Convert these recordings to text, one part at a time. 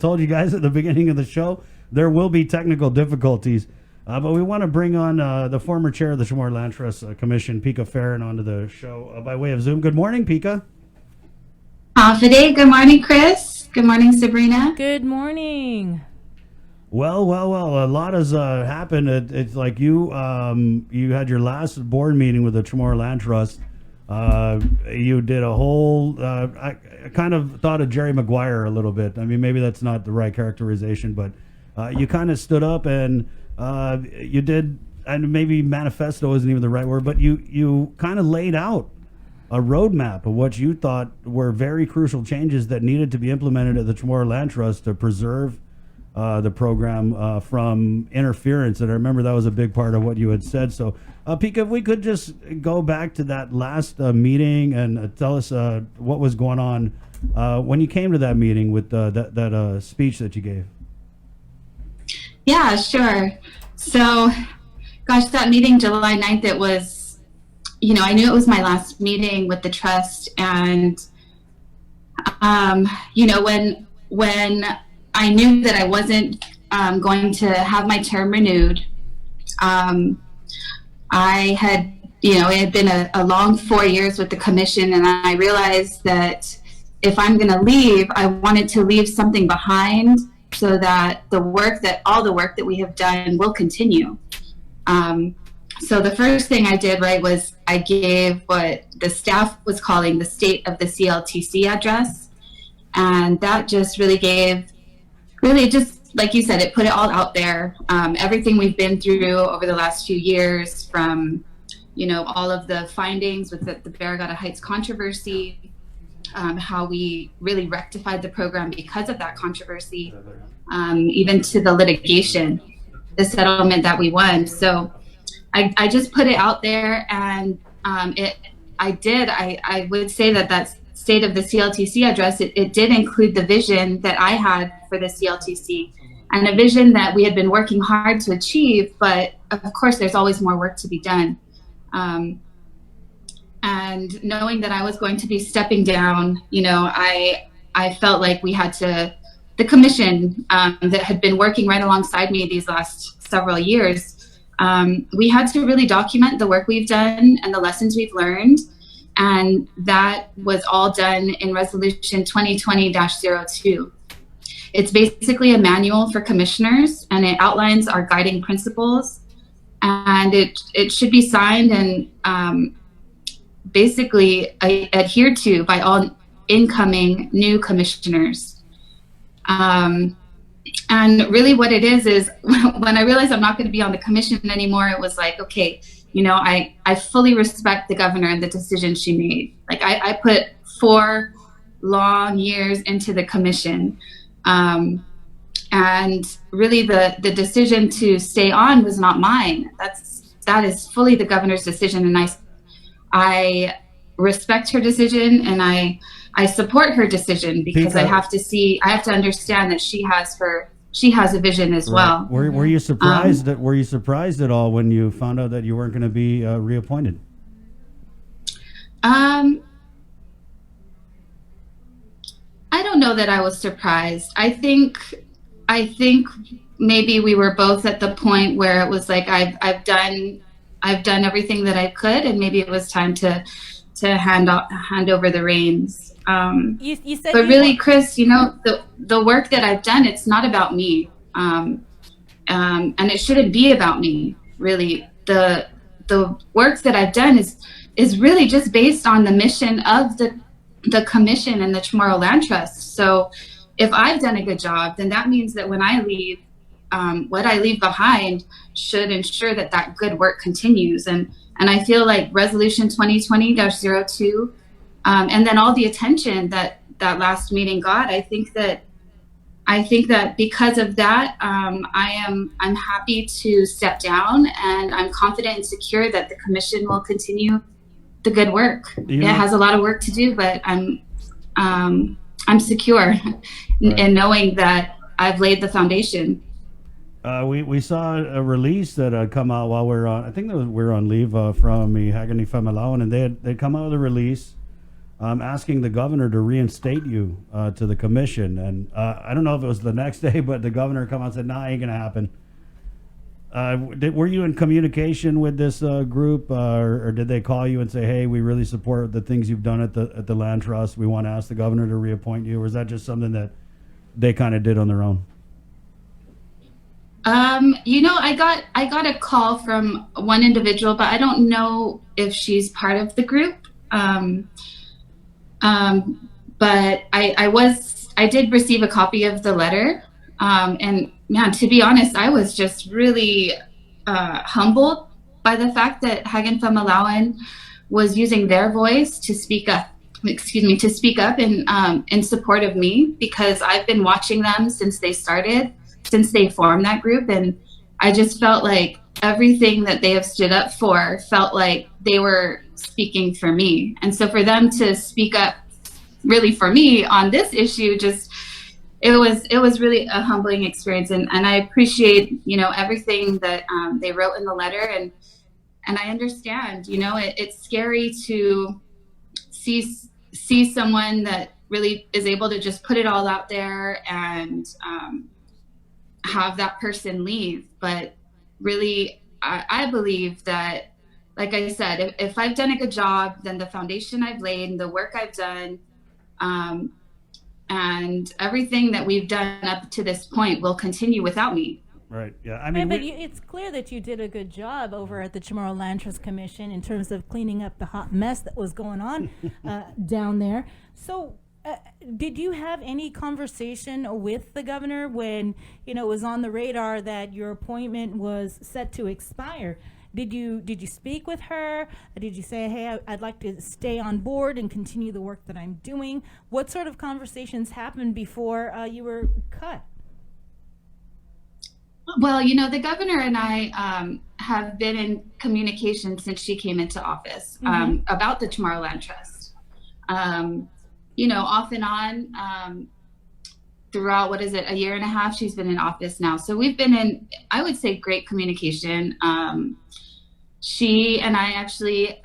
told you guys at the beginning of the show, there will be technical difficulties. But we want to bring on the former chair of the Chamorro Land Trust Commission, Pika Fejeran, onto the show by way of Zoom. Good morning, Pika. Good morning, Chris. Good morning, Sabrina. Good morning. Well. A lot has happened. It's like you had your last board meeting with the Chamorro Land Trust. You did a whole. I kind of thought of Jerry Maguire a little bit. I mean, maybe that's not the right characterization, but you kind of stood up and you did, and maybe manifesto isn't even the right word, but you kind of laid out a roadmap of what you thought were very crucial changes that needed to be implemented at the Chamorro Land Trust to preserve the program from interference. And I remember that was a big part of what you had said. So, Pika, if we could just go back to that last meeting and tell us what was going on when you came to that meeting with that speech that you gave. Yeah, sure. So, gosh, that meeting, July 9th, it was, I knew it was my last meeting with the trust. And, when I knew that I wasn't going to have my term renewed, I had, it had been a long 4 years with the commission, and I realized that if I'm going to leave, I wanted to leave something behind so that all the work that we have done will continue. So the first thing I did, was I gave what the staff was calling the state of the CLTC address. And that just just like you said, it put it all out there. Everything we've been through over the last few years, from, all of the findings with the Barrigada Heights controversy, how we really rectified the program because of that controversy, even to the litigation, the settlement that we won. So I just put it out there, and I would say that state of the CLTC address, it did include the vision that I had for the CLTC, and a vision that we had been working hard to achieve, but of course there's always more work to be done. And knowing that I was going to be stepping down, I felt like we had to, the commission that had been working right alongside me these last several years, we had to really document the work we've done and the lessons we've learned. And that was all done in Resolution 2020-02. It's basically a manual for commissioners, and it outlines our guiding principles. And it should be signed and basically adhered to by all incoming new commissioners. And really what it is when I realized I'm not going to be on the commission anymore, it was like, okay, I fully respect the governor and the decision she made. Like I put 4 long years into the commission. And really the decision to stay on was not mine. That is fully the governor's decision. And I respect her decision, and I support her decision, because I have to understand that she has a vision as well. Were you surprised were you surprised at all when you found out that you weren't going to be reappointed? I don't know that I was surprised. I think maybe we were both at the point where it was like I've done everything that I could, and maybe it was time to hand over the reins. You said, but really, Chris, the work that I've done, it's not about me, and it shouldn't be about me. Really, the work that I've done is really just based on the mission of the commission and the Chamorro Land Trust. So if I've done a good job, then that means that when I leave, what I leave behind should ensure that good work continues. And I feel like Resolution 2020-02, and then all the attention that last meeting got, I think that because of that, I'm happy to step down, and I'm confident and secure that the commission will continue the good work. It has a lot of work to do, but I'm secure in knowing that I've laid the foundation. We saw a release that had come out while we were on, I think we were on leave from Ihagani Famalawan, and they'd come out with a release asking the governor to reinstate you to the commission. And I don't know if it was the next day, but the governor come out and said, "Nah, ain't gonna happen." Were you in communication with this group, or did they call you and say, "Hey, we really support the things you've done at the land trust. We want to ask the governor to reappoint you"? Or is that just something that they kind of did on their own? I got a call from one individual, but I don't know if she's part of the group. But I did receive a copy of the letter. And man, to be honest, I was just really humbled by the fact that Hagen Famalawan was using their voice to speak up. To speak up in support of me, because I've been watching them since they formed that group, and I just felt like everything that they have stood up for felt like they were speaking for me. And so for them to speak up really for me on this issue, it was really a humbling experience, and I appreciate everything that they wrote in the letter, and I understand it's scary to see someone that really is able to just put it all out there and have that person leave. But really, I believe that, like I said, if I've done a good job, then the foundation I've laid, the work I've done, and everything that we've done up to this point will continue without me. Right. Yeah. I mean, it's clear that you did a good job over at the Chamorro Land Trust Commission in terms of cleaning up the hot mess that was going on down there. So, did you have any conversation with the governor when it was on the radar that your appointment was set to expire? Did you speak with her? Did you say, "Hey, I'd like to stay on board and continue the work that I'm doing"? What sort of conversations happened before you were cut? Well, the governor and I have been in communication since she came into office about the Chamorro Land Trust. Off and on throughout, a year and a half she's been in office now. So we've been in, I would say, great communication. She and I actually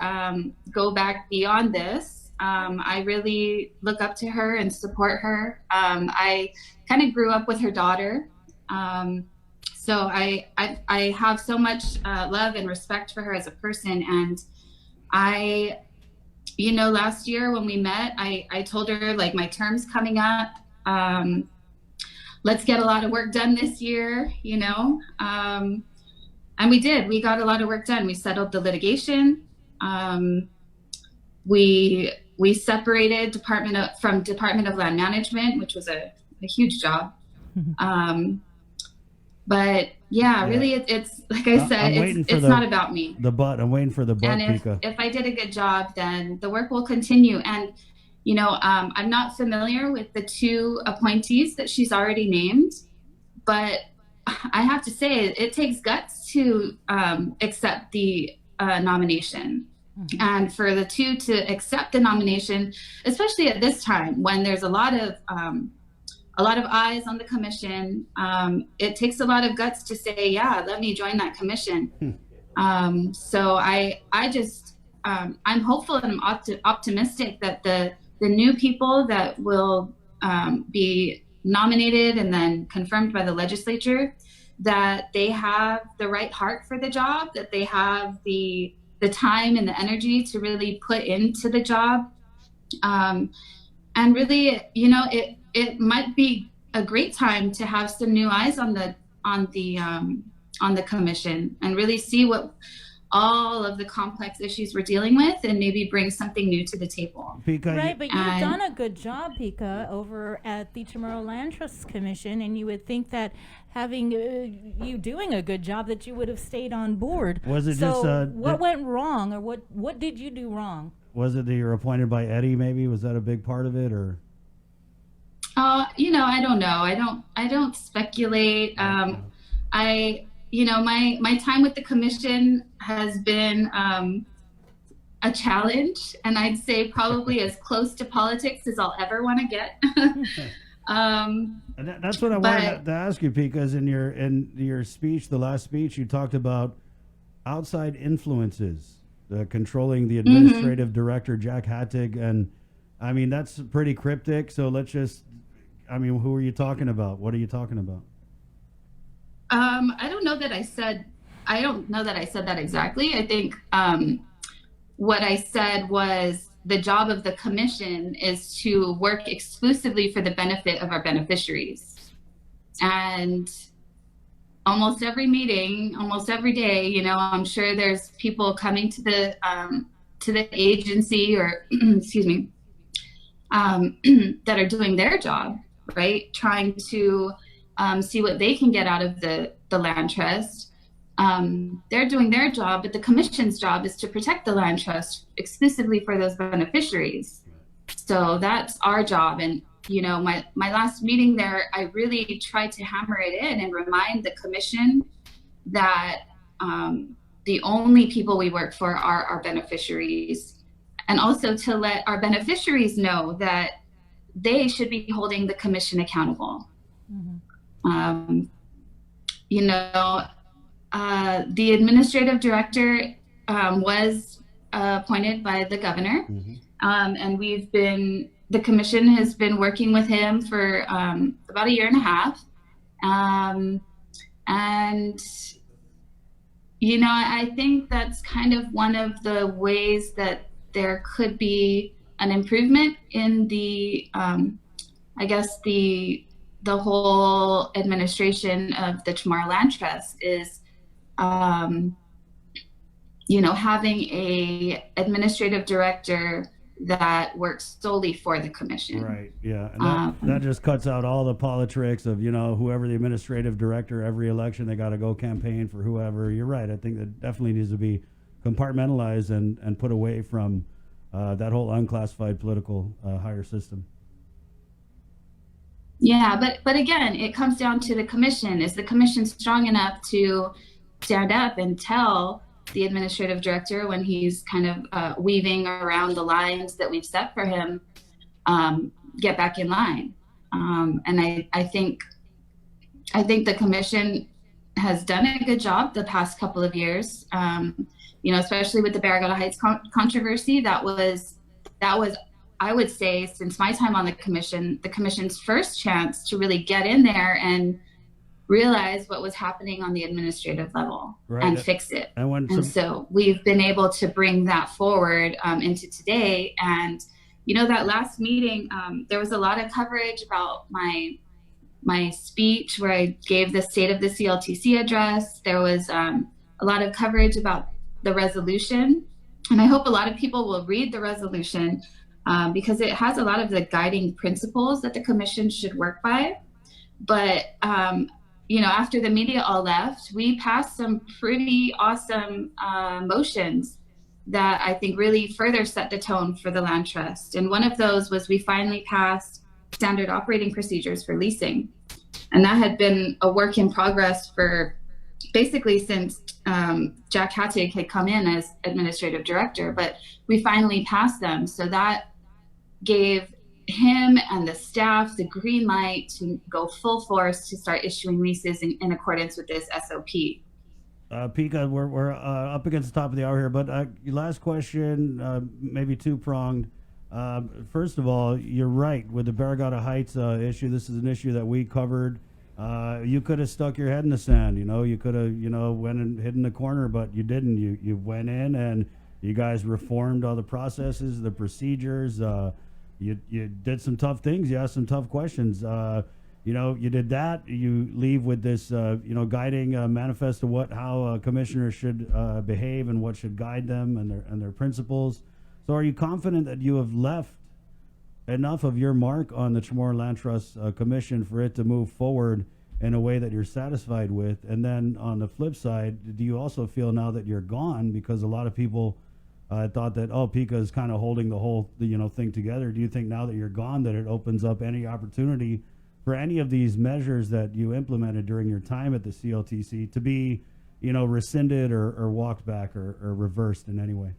go back beyond this. I really look up to her and support her. I kind of grew up with her daughter. So I have so much love and respect for her as a person. And last year when we met, I told her, like, my term's coming up. Let's get a lot of work done this year, and we did. We got a lot of work done. We settled the litigation. We separated Department of Land Management, which was a huge job. But yeah, really, it's like I said, it's not about me. I'm waiting for the butt, and Pika. If I did a good job, then the work will continue. And I'm not familiar with the two appointees that she's already named, but I have to say it takes guts to accept the nomination. Mm-hmm. And for the two to accept the nomination, especially at this time when there's a lot of eyes on the commission, it takes a lot of guts to say, yeah, let me join that commission. So I'm hopeful and I'm optimistic that the new people that will be nominated and then confirmed by the legislature, that they have the right heart for the job, that they have the time and the energy to really put into the job. And really, it might be a great time to have some new eyes on the commission and really see what all of the complex issues we're dealing with, and maybe bring something new to the table. Pika, right, but you've done a good job, Pika, over at the Chamorro Land Trust Commission, and you would think that having you doing a good job, that you would have stayed on board. Was it what went wrong, or what did you do wrong? Was it that you were appointed by Eddie? Maybe was that a big part of it, or? I don't know. I don't speculate. My time with the commission has been a challenge, and I'd say probably as close to politics as I'll ever want to get. That's what I wanted to ask you, because in your speech, the last speech, you talked about outside influences controlling the administrative director, Jack Hattig, and I mean, that's pretty cryptic. So let's just, I mean, who are you talking about? What are you talking about? I don't know that I said. I don't know that I said that exactly. I think what I said was the job of the commission is to work exclusively for the benefit of our beneficiaries. And almost every meeting, almost every day, you know, I'm sure there's people coming to the agency or excuse me, that are doing their job, right? Trying to see what they can get out of the land trust. They're doing their job, but the commission's job is to protect the land trust exclusively for those beneficiaries. So that's our job. And, you know, my last meeting there, I really tried to hammer it in and remind the commission that the only people we work for are our beneficiaries. And also to let our beneficiaries know that they should be holding the commission accountable. You know, the administrative director was appointed by the governor, and the commission has been working with him for about a year and a half. And, you know, I think that's kind of one of the ways that there could be an improvement in the, I guess, the whole administration of the Chamorro Land Trust is, you know, having a administrative director that works solely for the commission. Right. Yeah. And that just cuts out all the politics of, you know, whoever the administrative director, every election, they got to go campaign for whoever. You're right. I think that definitely needs to be compartmentalized and put away from that whole unclassified political hire system. Yeah, but again, it comes down to the commission. Is the commission strong enough to stand up and tell the administrative director when he's kind of weaving around the lines that we've set for him, get back in line? And I think the commission has done a good job the past couple of years. You know, especially with the Barrigada Heights controversy, that was, I would say, since my time on the commission's first chance to really get in there and realize what was happening on the administrative level, right, and fix it. And so we've been able to bring that forward into today. And, you know, that last meeting, there was a lot of coverage about my speech where I gave the State of the CLTC address. There was a lot of coverage about the resolution. And I hope a lot of people will read the resolution because it has a lot of the guiding principles that the commission should work by. But, you know, after the media all left, we passed some pretty awesome motions that I think really further set the tone for the land trust. And one of those was we finally passed standard operating procedures for leasing. And that had been a work in progress for basically since Jack Hattig had come in as administrative director, but we finally passed them. So that gave him and the staff the green light to go full force to start issuing leases in accordance with this SOP. Pika, we're up against the top of the hour here, but last question, maybe two-pronged. First of all, you're right with the Barrigada Heights issue. This is an issue that we covered. You could have stuck your head in the sand. You know, you could have, you know, went and hid in the corner, but you didn't. You went in and you guys reformed all the processes, the procedures. You did some tough things. You asked some tough questions. You know, you did that. You leave with this, you know, guiding manifest of how commissioners should behave and what should guide them and their principles. So, are you confident that you have left enough of your mark on the Chamorro Land Trust Commission for it to move forward in a way that you're satisfied with? And then on the flip side, do you also feel now that you're gone, because a lot of people thought that, oh, Pika is kind of holding the whole, you know, thing together. Do you think now that you're gone that it opens up any opportunity for any of these measures that you implemented during your time at the CLTC to be, you know, rescinded or walked back or reversed in any way?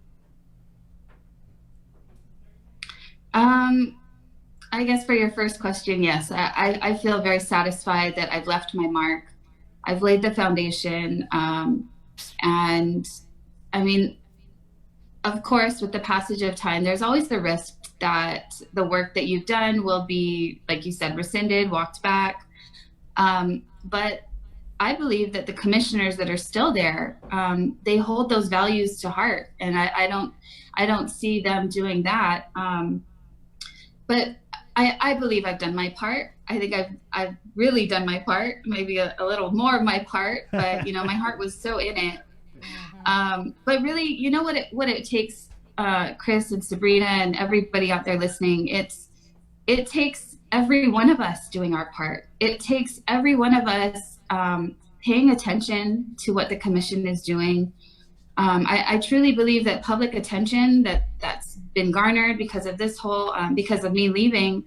I guess for your first question, yes, I feel very satisfied that I've left my mark. I've laid the foundation. And I mean, of course, with the passage of time, there's always the risk that the work that you've done will be, like you said, rescinded, walked back. But I believe that the commissioners that are still there, they hold those values to heart, and I don't see them doing that. But I believe I've done my part. I think I've really done my part, maybe a little more of my part, but my heart was so in it. But really, you know what it takes, Chris and Sabrina and everybody out there listening. It takes every one of us doing our part. It takes every one of us paying attention to what the commission is doing. I truly believe that public attention that's been garnered because of this whole, because of me leaving,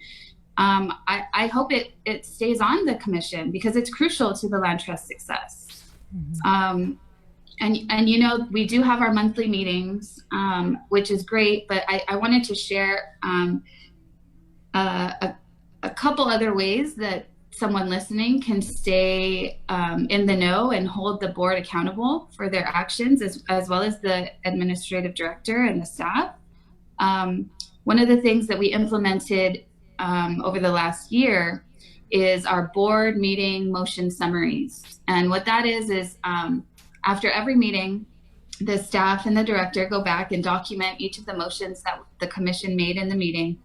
I hope it stays on the commission because it's crucial to the Land Trust success. And we do have our monthly meetings, which is great, but I wanted to share a couple other ways that someone listening can stay in the know and hold the board accountable for their actions, as well as the administrative director and the staff. One of the things that we implemented over the last year is our board meeting motion summaries. And what that is after every meeting, the staff and the director go back and document each of the motions that the commission made in the meeting.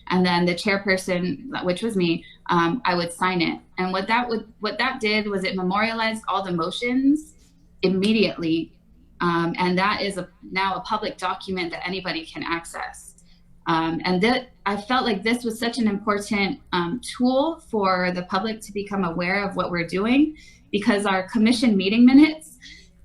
And then the chairperson, which was me, I would sign it. And what that did was it memorialized all the motions immediately. And that is now a public document that anybody can access. And that I felt like this was such an important tool for the public to become aware of what we're doing, because our commission meeting minutes,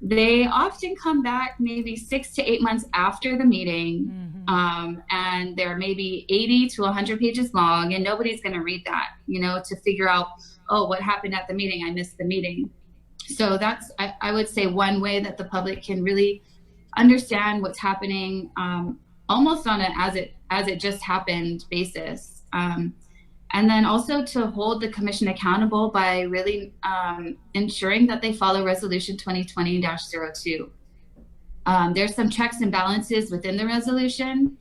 they often come back maybe 6 to 8 months after the meeting. And they're maybe 80 to 100 pages long, and nobody's going to read that, to figure out, oh, what happened at the meeting? I missed the meeting. So that's, I would say, one way that the public can really understand what's happening, almost on a as it just happened basis. And then also to hold the commission accountable by really ensuring that they follow Resolution 2020-02. There's some checks and balances within the resolution.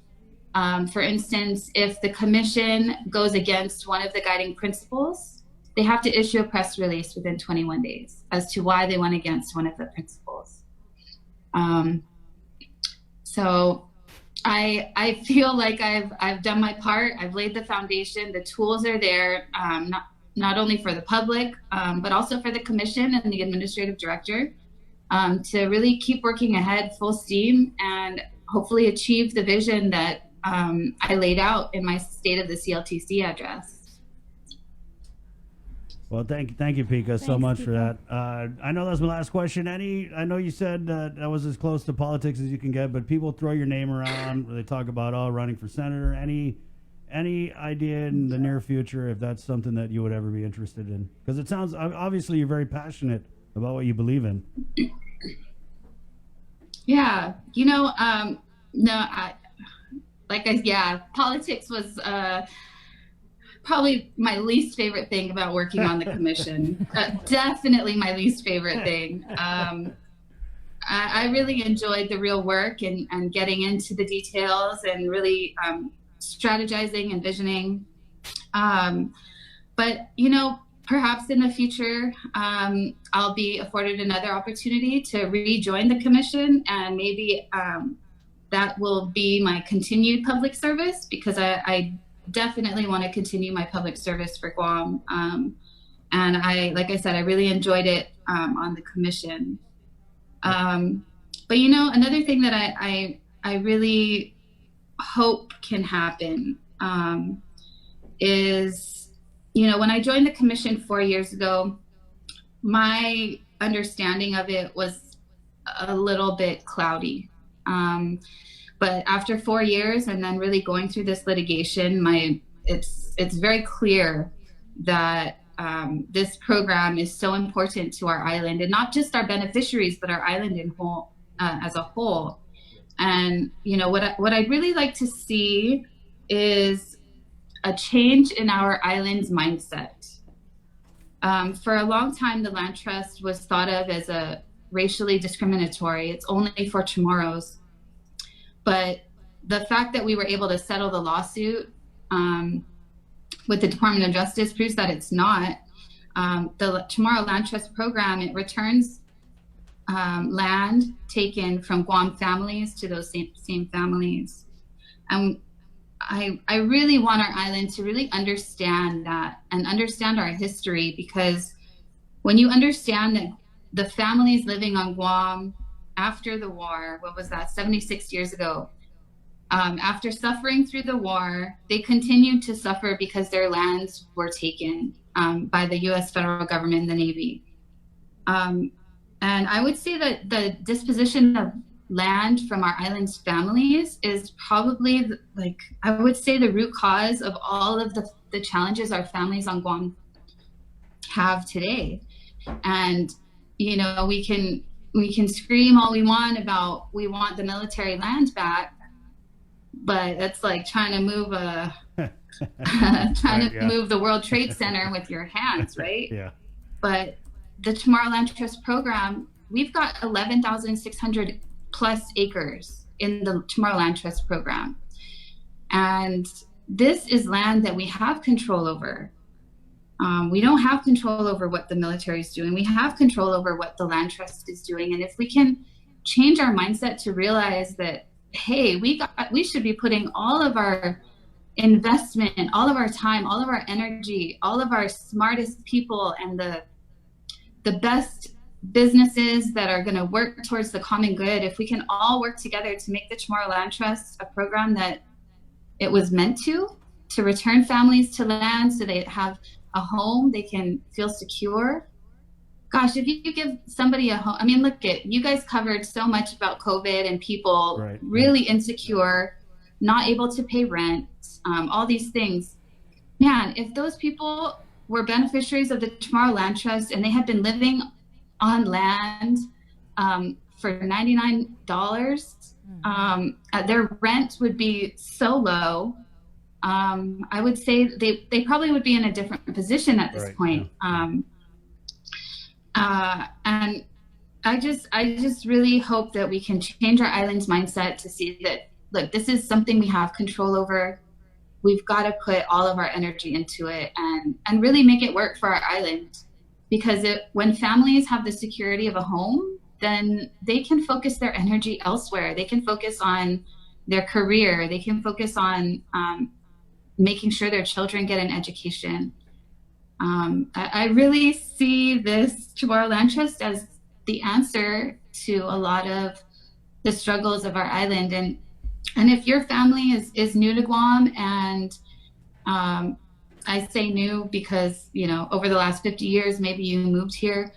For instance, if the commission goes against one of the guiding principles, they have to issue a press release within 21 days as to why they went against one of the principles. So I feel like I've done my part. I've laid the foundation. The tools are there, not only for the public, but also for the commission and the administrative director, to really keep working ahead full steam and hopefully achieve the vision that I laid out in my State of the CLTC address. Well, thank you, Pika, so much for that. I know that's my last question. I know you said that was as close to politics as you can get, but people throw your name around. They talk about running for senator. Any idea in the near future if that's something that you would ever be interested in? Because it sounds, obviously, you're very passionate about what you believe in. Yeah, no, politics was probably my least favorite thing about working on the commission. Definitely my least favorite thing. I really enjoyed the real work and getting into the details and really strategizing and visioning. But, perhaps in the future, I'll be afforded another opportunity to rejoin the commission, and maybe that will be my continued public service, because I definitely want to continue my public service for Guam. And like I said, I really enjoyed it on the commission. But another thing that I really hope can happen is, when I joined the commission 4 years ago, my understanding of it was a little bit cloudy. But after 4 years and then really going through this litigation, it's very clear that this program is so important to our island, and not just our beneficiaries, but our island as a whole. And what I'd really like to see is a change in our island's mindset. For a long time, the Land Trust was thought of as a racially discriminatory. It's only for Chamorros. But the fact that we were able to settle the lawsuit with the Department of Justice proves that it's not. The Chamorro Land Trust Program, it returns land taken from Guam families to those same families. And I really want our island to really understand that and understand our history, because when you understand that the families living on Guam after the war, what was that, 76 years ago, after suffering through the war, they continued to suffer because their lands were taken by the U.S. federal government and the Navy. And I would say that the disposition of land from our island's families is probably, I would say, the root cause of all of the challenges our families on Guam have today. And, you know, we can scream all we want about we want the military land back, but that's like trying to move move the World Trade Center with your hands, right? Yeah. But the Chamorro Land Trust Program, we've got 11,600 plus acres in the Chamorro Land Trust Program. And this is land that we have control over. We don't have control over what the military is doing. We have control over what the land trust is doing. And if we can change our mindset to realize that, hey, we should be putting all of our investment, all of our time, all of our energy, all of our smartest people, and the best businesses that are going to work towards the common good, if we can all work together to make the Chamorro Land Trust a program that it was meant to return families to land so they have a home, they can feel secure. Gosh, if you give somebody a home, I mean, look at, you guys covered so much about COVID and people really insecure, not able to pay rent, all these things. Man, if those people were beneficiaries of the Chamorro Land Trust and they had been living on land for $99, their rent would be so low. I would say they probably would be in a different position at this point. And I just really hope that we can change our island's mindset to see that, look, this is something we have control over. We've got to put all of our energy into it and really make it work for our island. Because when families have the security of a home, then they can focus their energy elsewhere. They can focus on their career. They can focus on making sure their children get an education. I really see this Chamorro Land Trust as the answer to a lot of the struggles of our island. And if your family is new to Guam, and I say new because, you know, over the last 50 years, maybe you moved here.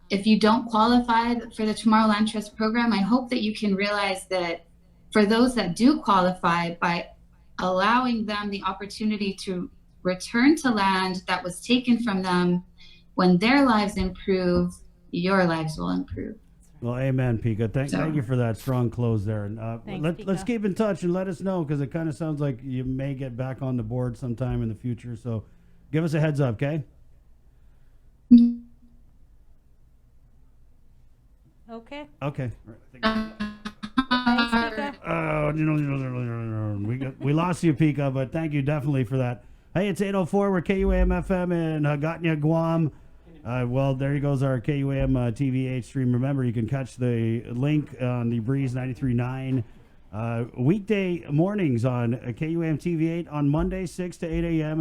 If you don't qualify for the Chamorro Land Trust Program, I hope that you can realize that for those that do qualify, by allowing them the opportunity to return to land that was taken from them, when their lives improve, your lives will improve. Well, amen, Pika. Thank you for that strong close there. And let's keep in touch and let us know, because it kind of sounds like you may get back on the board sometime in the future. So give us a heads up, okay? Okay. Okay. Thanks, Pika. We lost you, Pika, but thank you definitely for that. Hey, it's 8:04. We're KUAM FM in Hagatna, Guam. Well, there goes our KUAM TV8 stream. Remember, you can catch the link on the Breeze 93.9 weekday mornings on KUAM TV8 on Monday, 6 to 8 a.m.